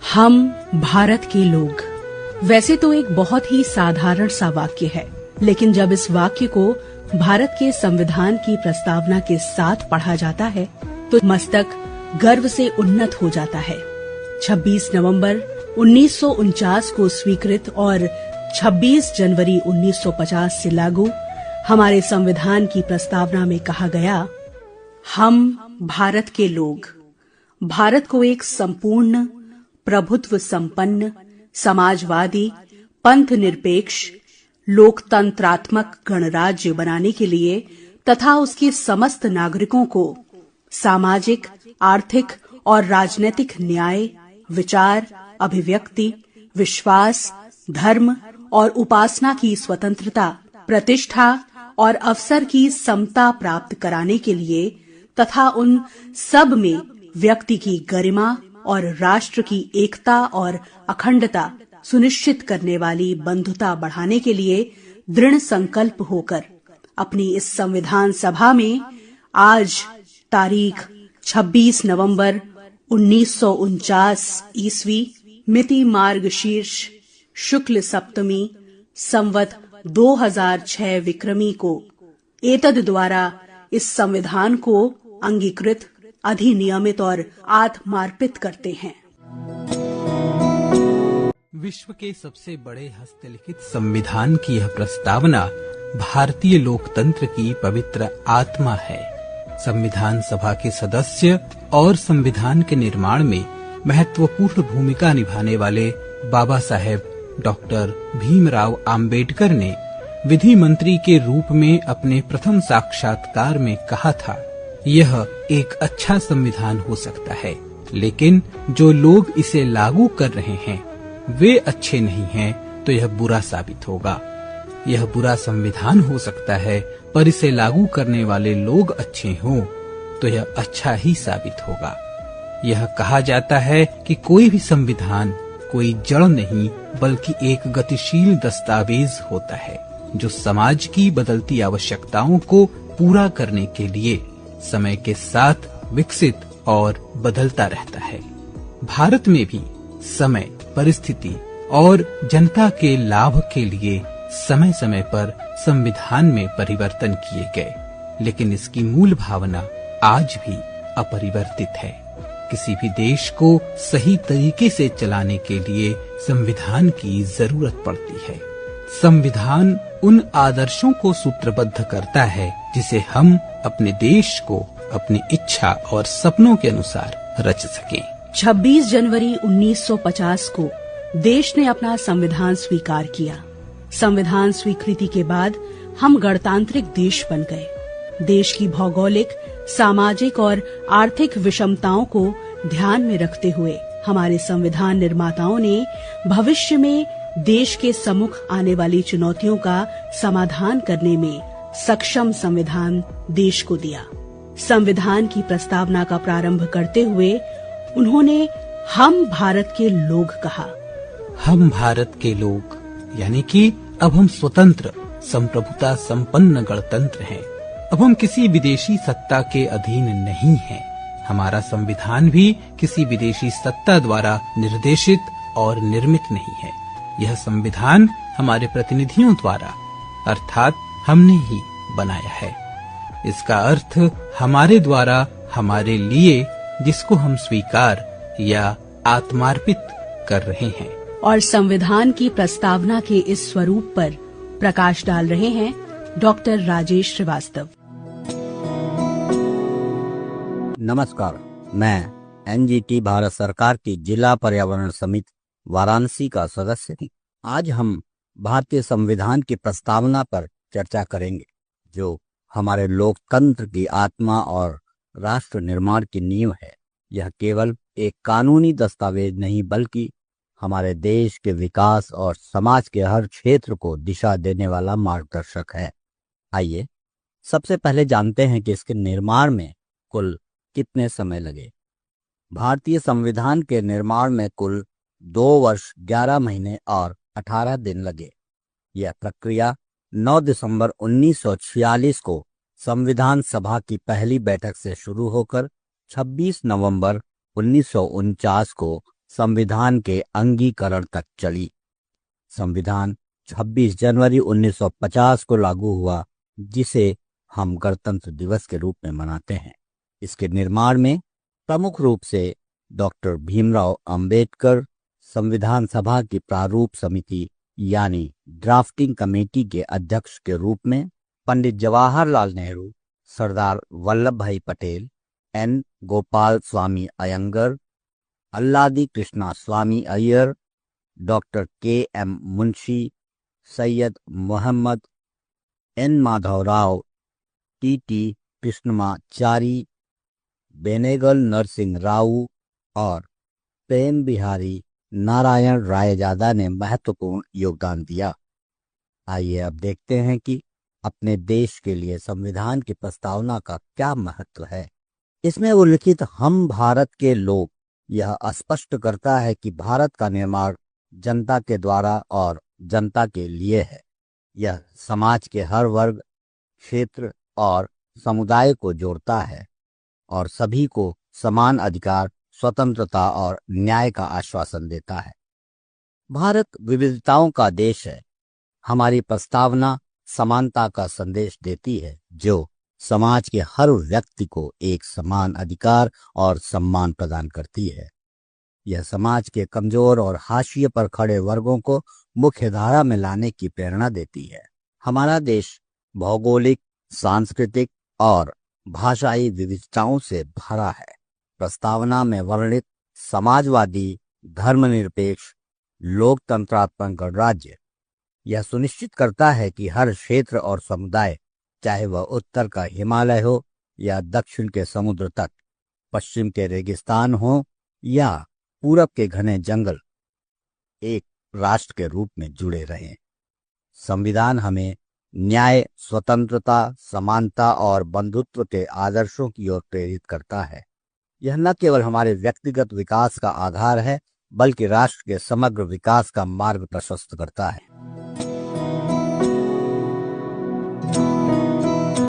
हम भारत के लोग। वैसे तो एक बहुत ही साधारण सा वाक्य है, लेकिन जब इस वाक्य को भारत के संविधान की प्रस्तावना के साथ पढ़ा जाता है तो मस्तक गर्व से उन्नत हो जाता है। 26 नवंबर 1949 को स्वीकृत और 26 जनवरी 1950 से लागू हमारे संविधान की प्रस्तावना में कहा गया, हम भारत के लोग भारत को एक संपूर्ण, प्रभुत्व संपन्न, समाजवादी, पंथ निरपेक्ष, लोकतंत्रात्मक गणराज्य बनाने के लिए तथा उसके समस्त नागरिकों को सामाजिक, आर्थिक और राजनीतिक न्याय, विचार, अभिव्यक्ति, विश्वास, धर्म और उपासना की स्वतंत्रता, प्रतिष्ठा और अवसर की समता प्राप्त कराने के लिए तथा उन सब में व्यक्ति की गरिमा और राष्ट्र की एकता और अखंडता सुनिश्चित करने वाली बंधुता बढ़ाने के लिए दृढ़ संकल्प होकर अपनी इस संविधान सभा में आज तारीख 26 नवंबर 1949 ईस्वी मिति मार्गशीर्ष शुक्ल सप्तमी संवत 2006 विक्रमी को एतद द्वारा इस संविधान को अंगीकृत, अधिनियमित और आत्मार्पित करते हैं। विश्व के सबसे बड़े हस्तलिखित संविधान की यह प्रस्तावना भारतीय लोकतंत्र की पवित्र आत्मा है। संविधान सभा के सदस्य और संविधान के निर्माण में महत्वपूर्ण भूमिका निभाने वाले बाबा साहेब डॉक्टर भीमराव आम्बेडकर ने विधि मंत्री के रूप में अपने प्रथम साक्षात्कार में कहा था, यह एक अच्छा संविधान हो सकता है, लेकिन जो लोग इसे लागू कर रहे हैं वे अच्छे नहीं हैं, तो यह बुरा साबित होगा। यह बुरा संविधान हो सकता है, पर इसे लागू करने वाले लोग अच्छे हों तो यह अच्छा ही साबित होगा। यह कहा जाता है कि कोई भी संविधान कोई जड़ नहीं बल्कि एक गतिशील दस्तावेज होता है, जो समाज की बदलती आवश्यकताओं को पूरा करने के लिए समय के साथ विकसित और बदलता रहता है। भारत में भी समय, परिस्थिति और जनता के लाभ के लिए समय समय पर संविधान में परिवर्तन किए गए, लेकिन इसकी मूल भावना आज भी अपरिवर्तित है। किसी भी देश को सही तरीके से चलाने के लिए संविधान की जरूरत पड़ती है। संविधान उन आदर्शों को सूत्रबद्ध करता है जिसे हम अपने देश को अपनी इच्छा और सपनों के अनुसार रच सकें। 26 जनवरी 1950 को देश ने अपना संविधान स्वीकार किया। संविधान स्वीकृति के बाद हम गणतांत्रिक देश बन गए। देश की भौगोलिक, सामाजिक और आर्थिक विषमताओं को ध्यान में रखते हुए हमारे संविधान निर्माताओं ने भविष्य में देश के सम्मुख आने वाली चुनौतियों का समाधान करने में सक्षम संविधान देश को दिया। संविधान की प्रस्तावना का प्रारंभ करते हुए उन्होंने हम भारत के लोग कहा। हम भारत के लोग यानी कि अब हम स्वतंत्र, संप्रभुता संपन्न गणतंत्र हैं। अब हम किसी विदेशी सत्ता के अधीन नहीं हैं। हमारा संविधान भी किसी विदेशी सत्ता द्वारा निर्देशित और निर्मित नहीं है। यह संविधान हमारे प्रतिनिधियों द्वारा अर्थात हमने ही बनाया है। इसका अर्थ हमारे द्वारा हमारे लिए, जिसको हम स्वीकार या आत्मार्पित कर रहे हैं। और संविधान की प्रस्तावना के इस स्वरूप पर प्रकाश डाल रहे हैं डॉक्टर राजेश श्रीवास्तव। नमस्कार, मैं एनजीटी भारत सरकार की जिला पर्यावरण समिति वाराणसी का सदस्य हूँ। आज हम भारतीय संविधान की प्रस्तावना पर चर्चा करेंगे, जो हमारे लोकतंत्र की आत्मा और राष्ट्र निर्माण की नींव है। यह केवल एक कानूनी दस्तावेज नहीं बल्कि हमारे देश के विकास और समाज के हर क्षेत्र को दिशा देने वाला मार्गदर्शक है। आइए सबसे पहले जानते हैं कि इसके निर्माण में कुल कितने समय लगे। भारतीय संविधान के निर्माण में कुल 2 वर्ष 11 महीने और 18 दिन लगे। यह प्रक्रिया 9 दिसंबर 1946 को संविधान सभा की पहली बैठक से शुरू होकर 26 नवंबर 1949 को संविधान के अंगीकरण तक चली। संविधान 26 जनवरी 1950 को लागू हुआ, जिसे हम गणतंत्र दिवस के रूप में मनाते हैं। इसके निर्माण में प्रमुख रूप से डॉक्टर भीमराव अंबेडकर, संविधान सभा की प्रारूप समिति यानी ड्राफ्टिंग कमेटी के अध्यक्ष के रूप में Pandit Jawaharlal Nehru, Sardar Vallabh Bhai Patel, N Gopal Swami Ayyangar, Alladi Krishna Swami Iyer, doctor K M Munshi, Syed Mohammad, N Madhavrao, T T Krishnamachari, Benegal Narasimha Rao और प्रेम बिहारी नारायण रायजादा ने महत्वपूर्ण योगदान दिया। आइए अब देखते हैं कि अपने देश के लिए संविधान की प्रस्तावना का क्या महत्व है। इसमें उल्लिखित हम भारत के लोग यह स्पष्ट करता है कि भारत का निर्माण जनता के द्वारा और जनता के लिए है। यह समाज के हर वर्ग, क्षेत्र और समुदाय को जोड़ता है और सभी को समान अधिकार, स्वतंत्रता और न्याय का आश्वासन देता है। भारत विविधताओं का देश है। हमारी प्रस्तावना समानता का संदेश देती है, जो समाज के हर व्यक्ति को एक समान अधिकार और सम्मान प्रदान करती है। यह समाज के कमजोर और हाशिए पर खड़े वर्गों को मुख्य धारा में लाने की प्रेरणा देती है। हमारा देश भौगोलिक, सांस्कृतिक और भाषाई विविधताओं से भरा है। प्रस्तावना में वर्णित समाजवादी, धर्मनिरपेक्ष, लोकतंत्रात्मक गणराज्य यह सुनिश्चित करता है कि हर क्षेत्र और समुदाय, चाहे वह उत्तर का हिमालय हो या दक्षिण के समुद्र तट, पश्चिम के रेगिस्तान हो या पूरब के घने जंगल, एक राष्ट्र के रूप में जुड़े रहें। संविधान हमें न्याय, स्वतंत्रता, समानता और बंधुत्व के आदर्शों की ओर प्रेरित करता है। यह न केवल हमारे व्यक्तिगत विकास का आधार है, बल्कि राष्ट्र के समग्र विकास का मार्ग प्रशस्त करता है।